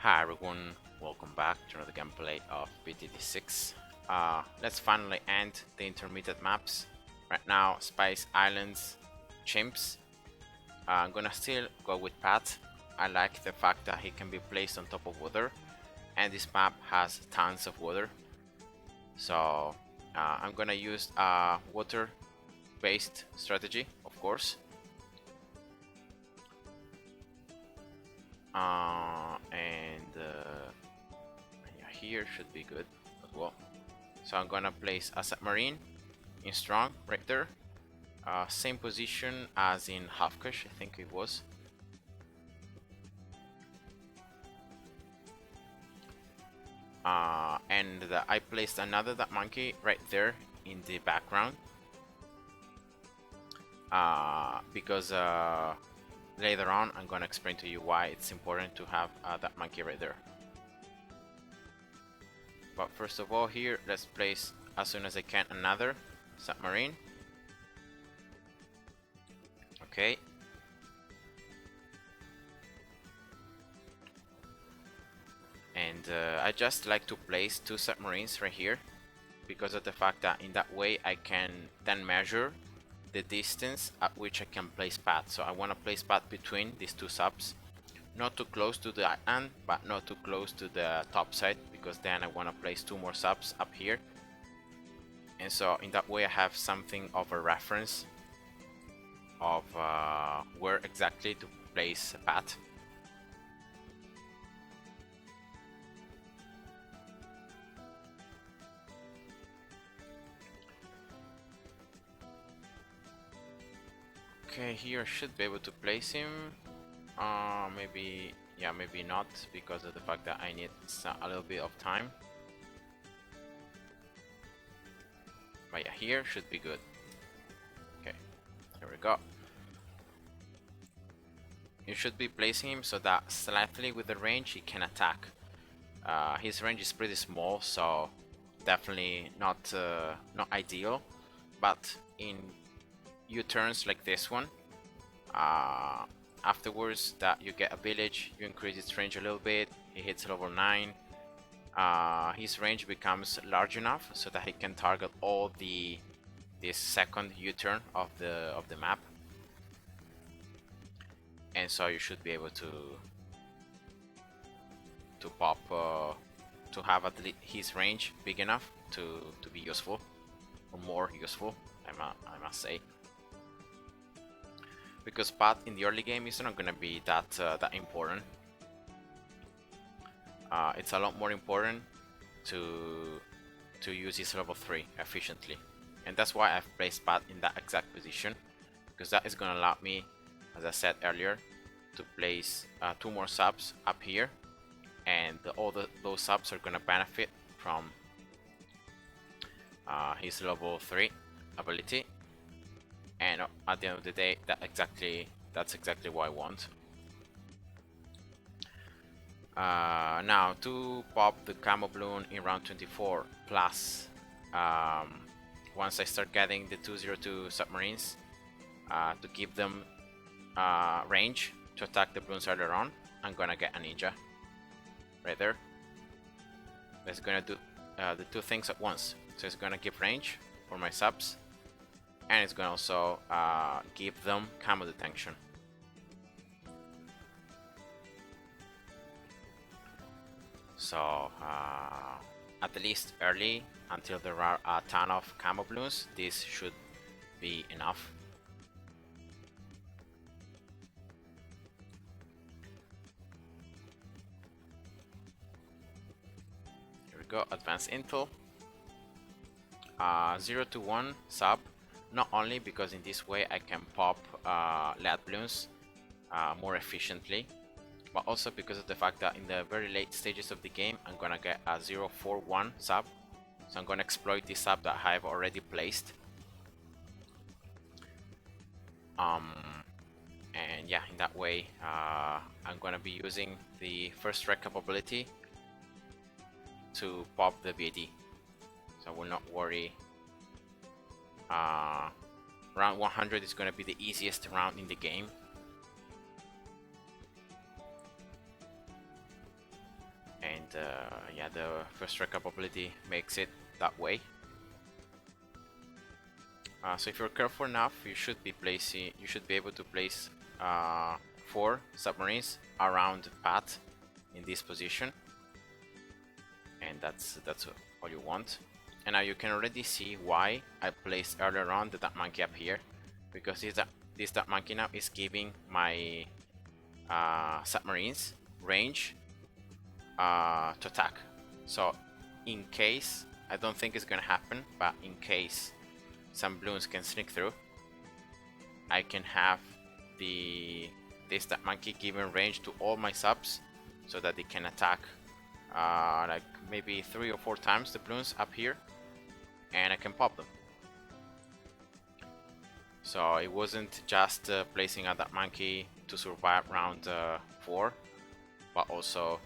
Hi everyone, welcome back to another gameplay of BTD6. Let's finally end the intermediate maps. Right now, Spice Islands, Chimps. I'm gonna still go with Pat. I like the fact that he can be placed on top of water, and this map has tons of water. So I'm gonna use a water-based strategy, of course. Yeah, here should be good as well. So I'm gonna place a submarine in strong right there. Same position as in Halfkush, I think it was. I placed another that monkey right there in the background because later on I'm gonna explain to you why it's important to have that monkey right there. But first of all, here let's place as soon as I can another submarine. Okay. And I just like to place two submarines right here because of the fact that in that way I can then measure the distance at which I can place pad. So I want to place pad between these two subs, not too close to the island, but not too close to the top side, because then I want to place two more subs up here. And so in that way I have something of a reference of where exactly to place a pad. Okay, here I should be able to place him. Maybe, yeah, maybe not, because of the fact that I need a little bit of time. But yeah, here should be good. Okay, here we go. You should be placing him so that slightly with the range he can attack. His range is pretty small, so definitely not ideal. But in U-turns like this one, afterwards that you get a village, you increase its range a little bit. He hits level 9. His range becomes large enough so that he can target all this second U-turn of the map, and so you should be able to pop to have at least his range big enough to be useful, or more useful, I must say, because path in the early game is not gonna be that important. It's a lot more important to use his level 3 efficiently, and that's why I've placed path in that exact position, because that is gonna allow me, as I said earlier, to place two more subs up here, and those subs are gonna benefit from his level 3 ability, and at the end of the day, that's exactly what I want. Now to pop the camo balloon in round 24, plus once I start getting the 202 submarines to give them range to attack the balloons earlier on, I'm gonna get a ninja right there. It's gonna do the two things at once. So it's gonna give range for my subs, and it's gonna also give them camo detection. So at least early, until there are a ton of camo balloons, this should be enough. Here we go, advanced intel. 0 to 1 sub, not only because in this way I can pop lead balloons more efficiently, but also because of the fact that in the very late stages of the game I'm gonna get a 041 sub, so I'm gonna exploit this sub that I have already placed. And yeah, in that way I'm gonna be using the first strike capability to pop the BAD, so I will not worry. Round 100 is gonna be the easiest round in the game. and yeah, the first strike capability makes it that way. So if you're careful enough, you should be able to place 4 submarines around the path in this position, and that's all you want. And now you can already see why I placed earlier on the Dark Monkey up here, because this Dark Monkey now is giving my submarines range to attack. So in case, I don't think it's gonna happen, but in case some Bloons can sneak through, I can have this Dark Monkey giving range to all my subs so that they can attack like maybe 3 or 4 times the Bloons up here, and I can pop them. So it wasn't just placing a Dark Monkey to survive round 4, but also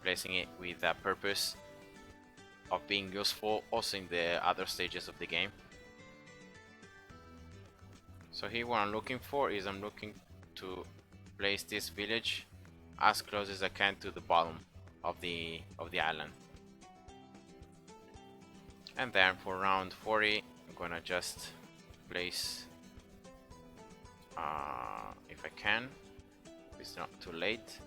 placing it with the purpose of being useful also in the other stages of the game. So here what I'm looking for is I'm looking to place this village as close as I can to the bottom of the island. And then for round 40 I'm gonna just place if I can, if it's not too late,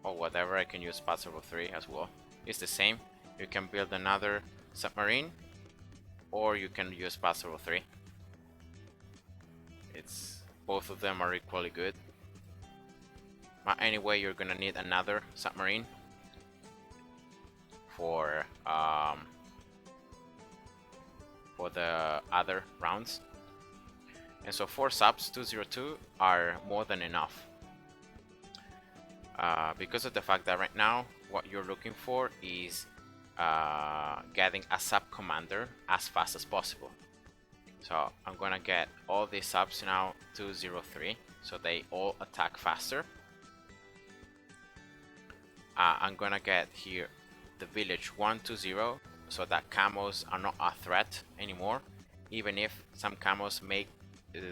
or whatever, I can use Path Servo 3 as well. It's the same. You can build another submarine or you can use Path Servo 3. It's both of them are equally good. But anyway, you're gonna need another submarine for the other rounds. And so 4 subs 202 are more than enough. Because of the fact that right now what you're looking for is getting a sub commander as fast as possible. So I'm gonna get all these subs now 203 so they all attack faster. I'm gonna get here the village 120 so that camos are not a threat anymore, even if some camos make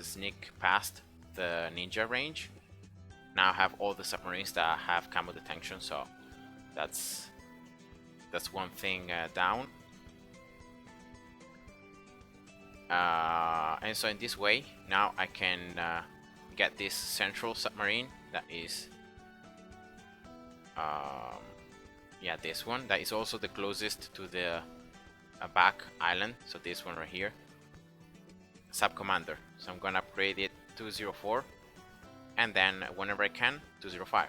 sneak past the ninja range. Now I have all the submarines that have camo detection, so that's one thing down. And so in this way now I can get this central submarine that is yeah, this one that is also the closest to the back island, so this one right here, sub commander. So I'm gonna upgrade it 204 and then whenever I can 205,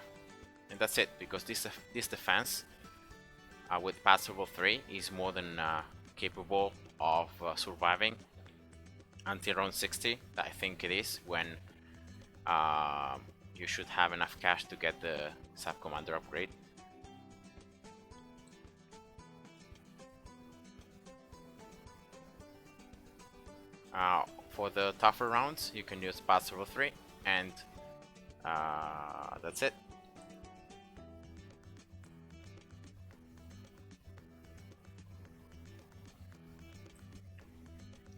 and that's it, because this defense with Path Servo 3 is more than capable of surviving until round 60, that I think it is, when you should have enough cash to get the sub commander upgrade. For the tougher rounds you can use Path Servo 3 and that's it.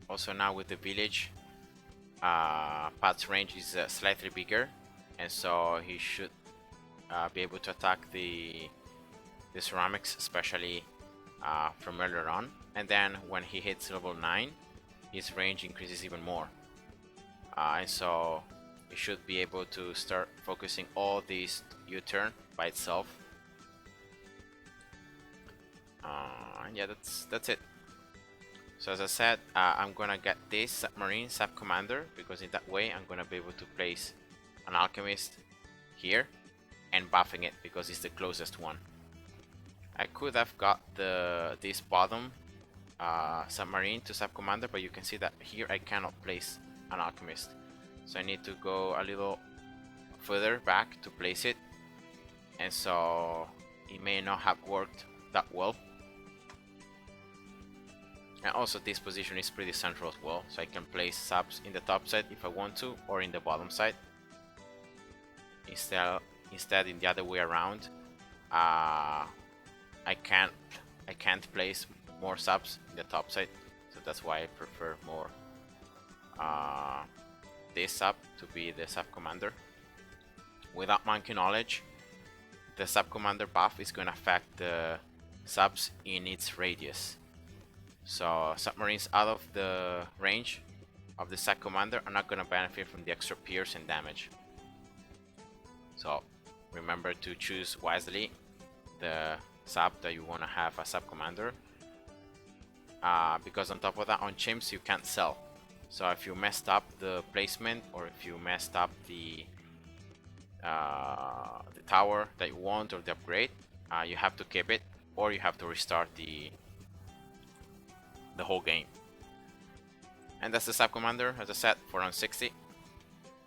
Also now with the village, Pat's range is slightly bigger, and so he should be able to attack the ceramics, especially from earlier on. And then when he hits level 9, his range increases even more. And so you should be able to start focusing all these U-turn by itself. And yeah, that's it. So as I said, I'm gonna get this submarine sub commander, because in that way I'm gonna be able to place an alchemist here and buffing it because it's the closest one. I could have got this bottom submarine to sub commander, but you can see that here I cannot place an alchemist, so I need to go a little further back to place it, and so it may not have worked that well. And also this position is pretty central as well, so I can place subs in the top side if I want to, or in the bottom side. Instead in the other way around, I can't place more subs in the top side, so that's why I prefer more this sub to be the sub commander. Without monkey knowledge, the sub commander buff is going to affect the subs in its radius. So submarines out of the range of the sub commander are not going to benefit from the extra pierce and damage. So remember to choose wisely the sub that you want to have as sub commander, because on top of that, on chimps you can't sell. So if you messed up the placement, or if you messed up the tower that you want or the upgrade, you have to keep it, or you have to restart the whole game. And that's the sub commander, as I said, for round 60.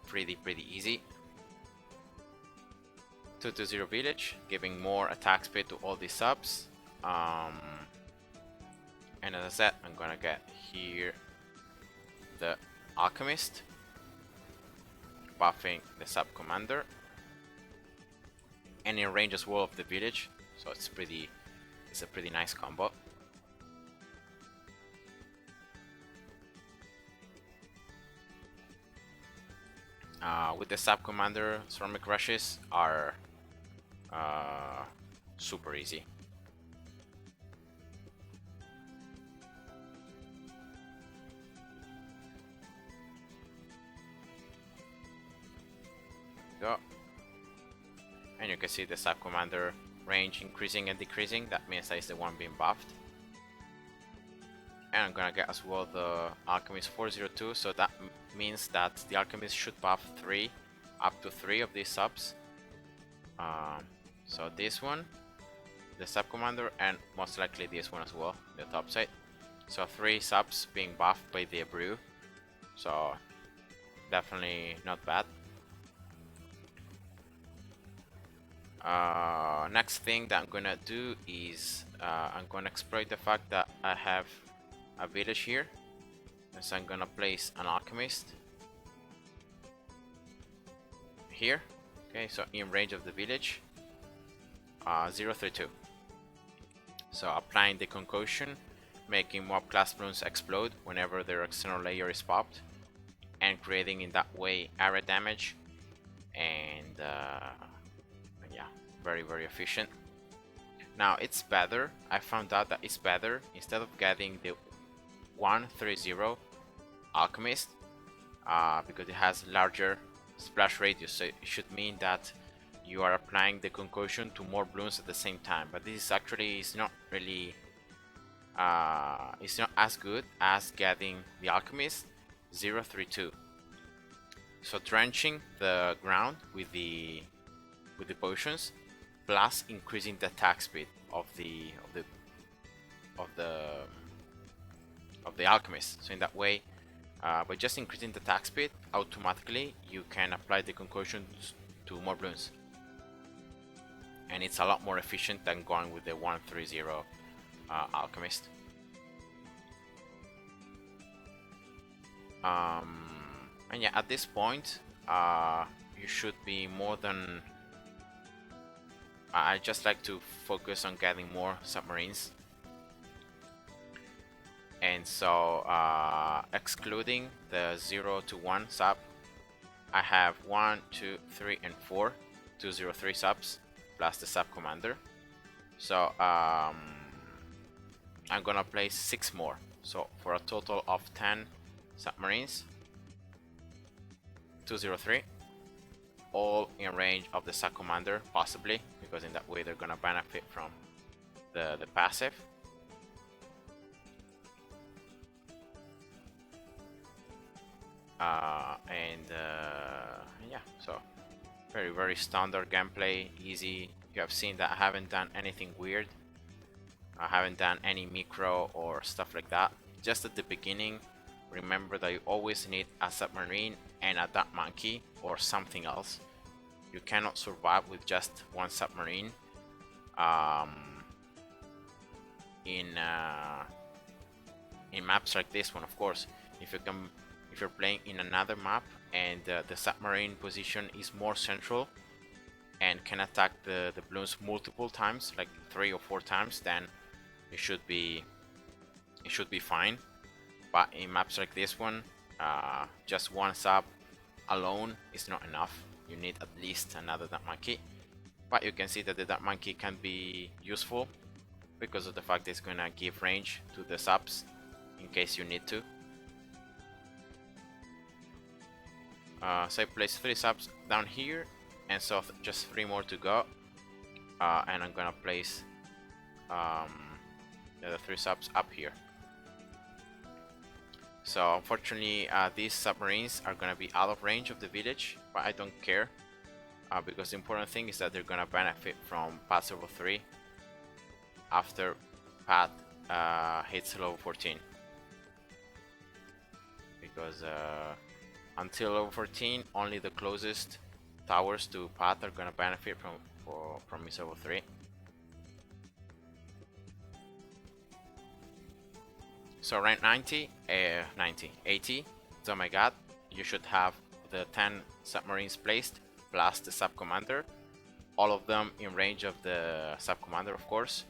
Pretty easy. 2-0 village, giving more attack speed to all these subs. And as I said, I'm gonna get here the alchemist, buffing the sub commander, and in range as well of the village. So it's a pretty nice combo. With the sub commander, ceramic rushes are super easy. Go. And you can see the sub commander range increasing and decreasing. That means that is the one being buffed. And I'm gonna get as well the alchemist 402, so that means that the alchemist should buff up to 3 of these subs. So this one, the sub commander, and most likely this one as well, the top side. So 3 subs being buffed by the brew, so definitely not bad. Next thing that I'm gonna do is I'm gonna exploit the fact that I have a village here, and so I'm gonna place an alchemist here. Okay, so in range of the village, 032. So applying the concoction, making mob class Bloons explode whenever their external layer is popped, and creating in that way area damage, and yeah, very efficient. Now it's better, I found out that it's better, instead of getting the 130 alchemist, because it has larger splash radius, so it should mean that you are applying the concoction to more Bloons at the same time, but this actually is not really it's not as good as getting the alchemist 032. So drenching the ground with the potions, plus increasing the attack speed of the alchemist. So in that way, by just increasing the attack speed, automatically you can apply the concoction to more Bloons, and it's a lot more efficient than going with the 130 alchemist. And yeah, at this point, you should be more than. I just like to focus on getting more submarines. And so, excluding the 0 to 1 sub, I have 1, 2, 3, and 4 203 subs plus the sub commander. So I'm gonna place 6 more, so for a total of 10 submarines, 203, all in range of the sub commander, possibly, because in that way they're gonna benefit from the passive. Yeah, so very standard gameplay, easy. You have seen that I haven't done anything weird. I haven't done any micro or stuff like that. Just at the beginning, remember that you always need a submarine and a dark monkey or something else. You cannot survive with just one submarine. In maps like this one, of course, if you're playing in another map and the submarine position is more central and can attack the Bloons multiple times, like 3 or 4 times, then it should be fine. But in maps like this one, just one sub alone is not enough. You need at least another monkey. But you can see that the Dark Monkey can be useful because of the fact that it's gonna give range to the subs in case you need to. So I place 3 subs down here, and so just 3 more to go. And I'm gonna place the other 3 subs up here. So unfortunately, these submarines are gonna be out of range of the village, but I don't care because the important thing is that they're gonna benefit from path level 3 after path hits level 14. Because until level 14, only the closest towers to path are gonna benefit from his level 3. So rank 80. Oh my god, you should have the 10 submarines placed plus the sub commander, all of them in range of the sub commander, of course.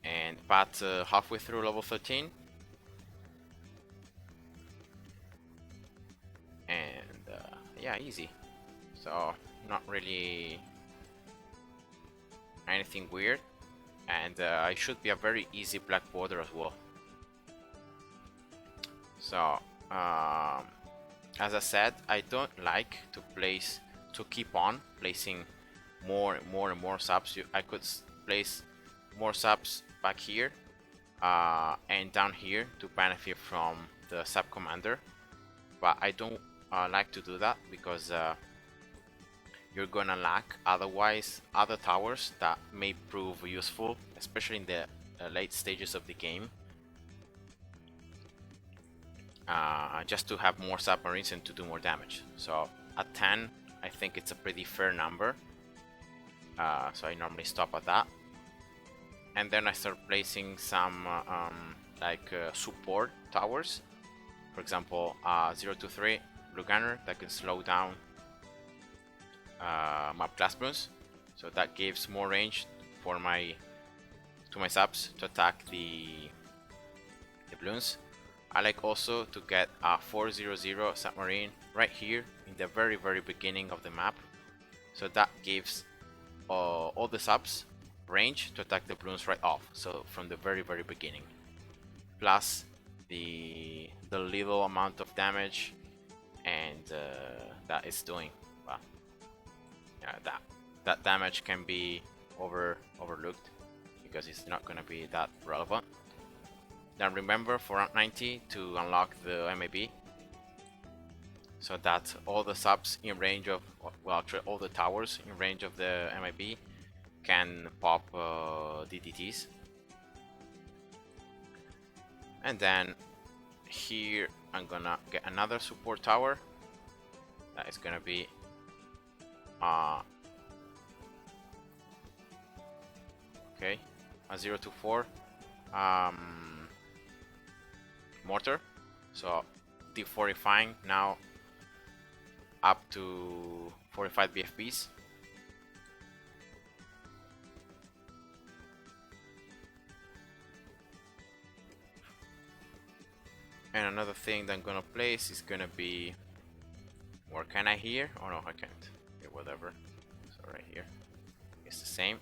And path halfway through level 13. And yeah, easy. So not really anything weird. And it should be a very easy black border as well. So as I said, I don't like to keep on placing more and more subs. I could place more subs back here and down here to benefit from the sub commander, but I don't like to do that because you're gonna lack otherwise other towers that may prove useful, especially in the late stages of the game, just to have more submarines and to do more damage. So at 10, I think it's a pretty fair number, so I normally stop at that. And then I start placing some support towers. For example, 023 Blue Gunner that can slow down map class Bloons, so that gives more range for my subs to attack the Bloons. I like also to get a 400 submarine right here in the very beginning of the map, so that gives all the subs range to attack the Bloons right off, so from the very beginning, plus the little amount of damage and that is doing. Well, yeah, that damage can be overlooked because it's not gonna be that relevant. Then remember for rank 90 to unlock the MAB, so that all the subs in range of, well, actually all the towers in range of the MAB can pop DDTs. And then here I'm gonna get another support tower that is gonna be okay, a 024 mortar, so defortifying now up to 45 BFBs. And another thing that I'm gonna place is gonna be, where can I here? Oh no, I can't. Okay, whatever. So right here, it's the same.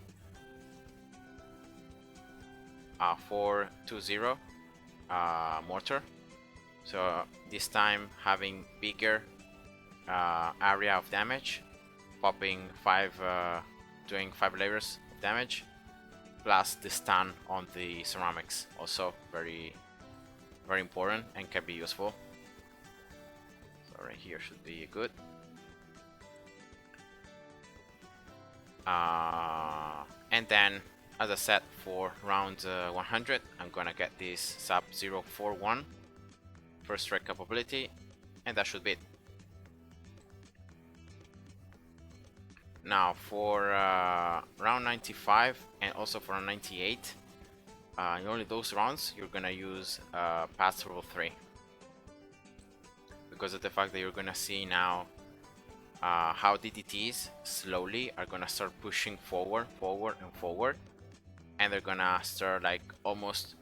420 mortar. So this time having bigger area of damage, popping 5, doing 5 layers of damage, plus the stun on the ceramics, also very important and can be useful. So right here should be good. And then, as I said, for round 100, I'm gonna get this sub 041 first strike capability, and that should be it. Now for round 95 and also for round 98, in only those rounds you're gonna use path level 3, because of the fact that you're gonna see now how DDTs slowly are gonna start pushing forward, and they're gonna start like almost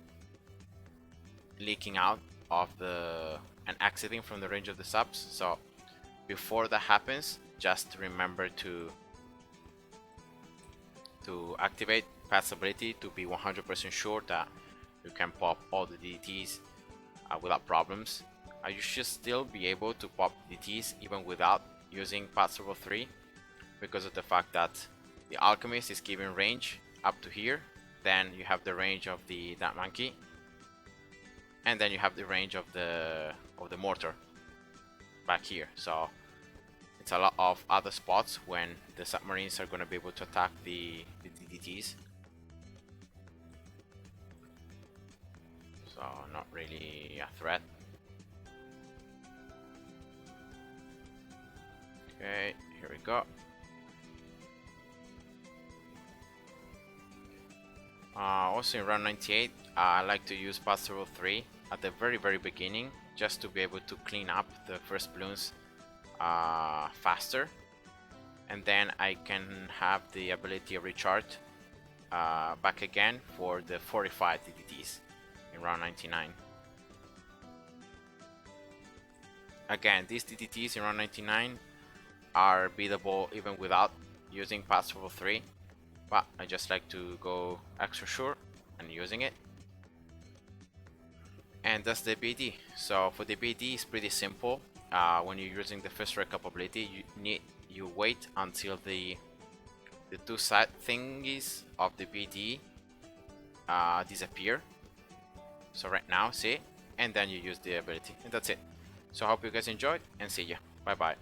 leaking out of the and exiting from the range of the subs. So before that happens, just remember to activate Pat's ability to be 100% sure that you can pop all the DTs without problems. You should still be able to pop DTs even without using Pat's level 3, because of the fact that the Alchemist is giving range up to here. Then you have the range of that monkey, and then you have the range of the mortar back here. So it's a lot of other spots when the submarines are going to be able to attack the DDTs. So not really a threat. Okay, here we go. Also in round 98, I like to use Pass Through 3 at the very beginning, just to be able to clean up the first balloons faster, and then I can have the ability of recharge back again for the 45 DDTs in round 99. Again, these DDTs in round 99 are beatable even without using Pass Through 3, but I just like to go extra sure and using it. And that's the BD. So for the BD, it's pretty simple. When you're using the first rare capability, you wait until the two side thingies of the BD disappear. So right now, see, and then you use the ability, and that's it. So I hope you guys enjoyed, and see ya. Bye bye.